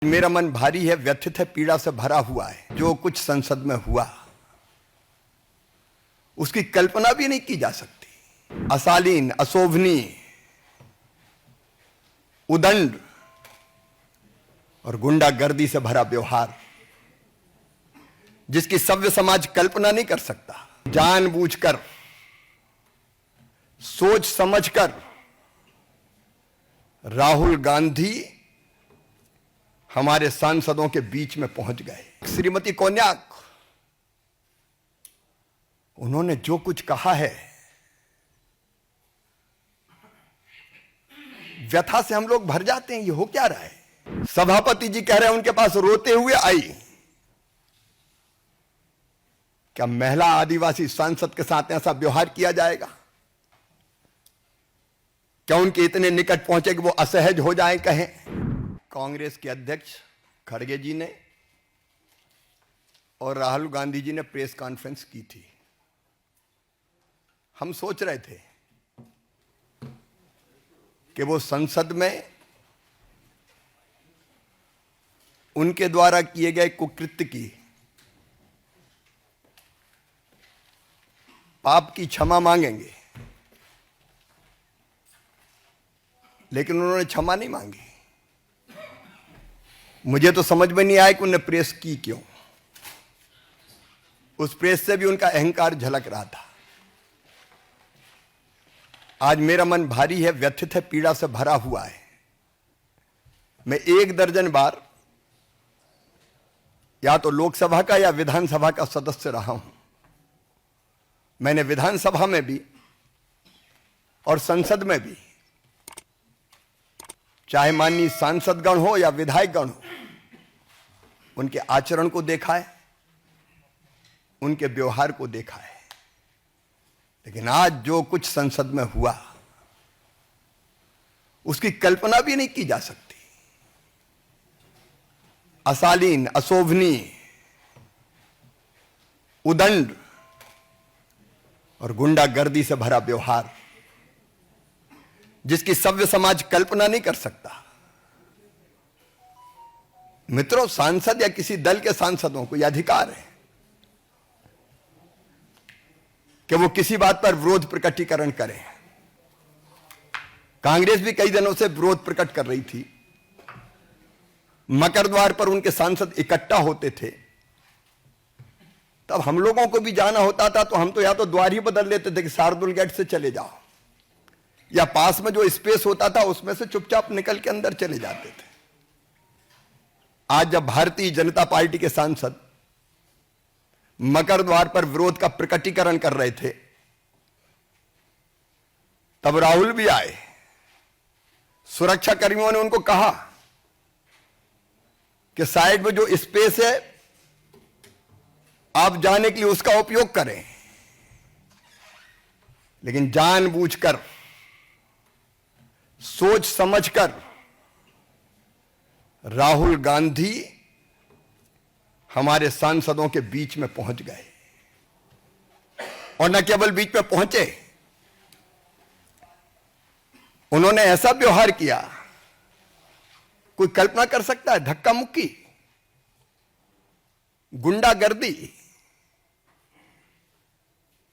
मेरा मन भारी है, व्यथित है, पीड़ा से भरा हुआ है। जो कुछ संसद में हुआ उसकी कल्पना भी नहीं की जा सकती। अशालीन, अशोभनीय, उदंड और गुंडागर्दी से भरा व्यवहार जिसकी सभ्य समाज कल्पना नहीं कर सकता। जानबूझकर, सोच समझकर राहुल गांधी हमारे सांसदों के बीच में पहुंच गए। श्रीमती कोन्याक, उन्होंने जो कुछ कहा है, व्यथा से हम लोग भर जाते हैं। ये हो क्या रहा है? सभापति जी कह रहे हैं उनके पास रोते हुए आई। क्या महिला आदिवासी सांसद के साथ ऐसा व्यवहार किया जाएगा? क्या उनके इतने निकट पहुंचे कि वो असहज हो जाए? कहें कांग्रेस के अध्यक्ष खड़गे जी ने और राहुल गांधी जी ने प्रेस कॉन्फ्रेंस की थी। हम सोच रहे थे कि वो संसद में उनके द्वारा किए गए कुकृत्य की, पाप की क्षमा मांगेंगे, लेकिन उन्होंने क्षमा नहीं मांगी। मुझे तो समझ में नहीं आया कि उन्होंने प्रेस की क्यों। उस प्रेस से भी उनका अहंकार झलक रहा था। आज मेरा मन भारी है, व्यथित है, पीड़ा से भरा हुआ है। मैं 1 दर्जन बार या तो लोकसभा का या विधानसभा का सदस्य रहा हूं। मैंने विधानसभा में भी और संसद में भी, चाहे माननीय सांसदगण हो या विधायकगण हो, उनके आचरण को देखा है, उनके व्यवहार को देखा है। लेकिन आज जो कुछ संसद में हुआ उसकी कल्पना भी नहीं की जा सकती। अशालीन, अशोभनीय, उदंड और गुंडागर्दी से भरा व्यवहार जिसकी सभ्य समाज कल्पना नहीं कर सकता। मित्रों, सांसद या किसी दल के सांसदों को यह अधिकार है कि वो किसी बात पर विरोध प्रकटीकरण करें। कांग्रेस भी कई दिनों से विरोध प्रकट कर रही थी। मकर द्वार पर उनके सांसद इकट्ठा होते थे, तब हम लोगों को भी जाना होता था तो हम तो या तो द्वार ही बदल लेते थे कि शार्दुल गेट से चले जाओ, या पास में जो स्पेस होता था उसमें से चुपचाप निकल के अंदर चले जाते थे। आज जब भारतीय जनता पार्टी के सांसद मकर द्वार पर विरोध का प्रकटीकरण कर रहे थे, तब राहुल भी आए। सुरक्षा कर्मियों ने उनको कहा कि साइड में जो स्पेस है आप जाने के लिए उसका उपयोग करें। लेकिन जानबूझकर, सोच समझकर राहुल गांधी हमारे सांसदों के बीच में पहुंच गए। और न केवल बीच में पहुंचे, उन्होंने ऐसा व्यवहार किया, कोई कल्पना कर सकता है? धक्का मुक्की, गुंडागर्दी।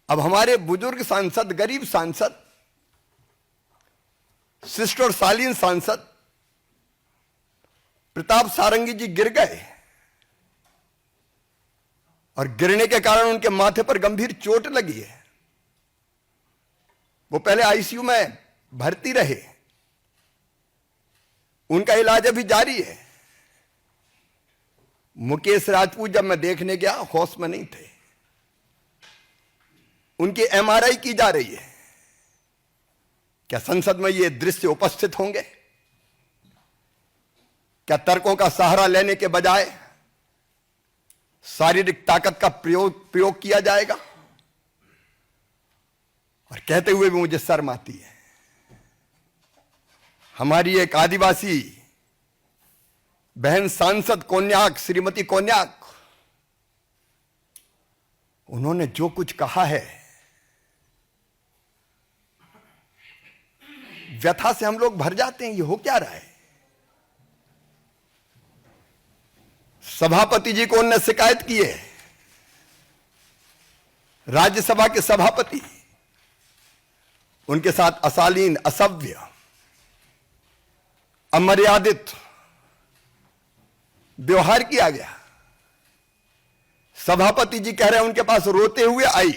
अब हमारे बुजुर्ग सांसद, गरीब सांसद, शिष्ट और शालीन सांसद प्रताप सारंगी जी गिर गए और गिरने के कारण उनके माथे पर गंभीर चोट लगी है। वो पहले आईसीयू में भर्ती रहे, उनका इलाज अभी जारी है। मुकेश राजपूत जब मैं देखने गया, होश में नहीं थे। उनकी एमआरआई की जा रही है। क्या संसद में ये दृश्य उपस्थित होंगे? क्या तर्कों का सहारा लेने के बजाय शारीरिक ताकत का प्रयोग किया जाएगा? और कहते हुए भी मुझे शर्म आती है। हमारी एक आदिवासी बहन सांसद कोन्याक, श्रीमती कोन्याक, उन्होंने जो कुछ कहा है, व्यथा से हम लोग भर जाते हैं। ये हो क्या रहा है? सभापति जी को उनने शिकायत की है, राज्यसभा के सभापति, उनके साथ अशालीन, असभ्य, अमर्यादित व्यवहार किया गया। सभापति जी कह रहे हैं उनके पास रोते हुए आई।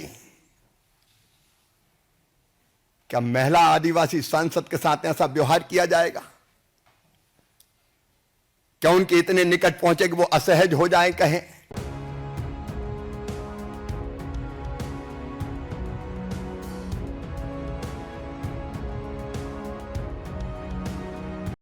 क्या महिला आदिवासी सांसद के साथ ऐसा व्यवहार किया जाएगा? क्या उनके इतने निकट पहुंचे कि वो असहज हो जाएं, कहें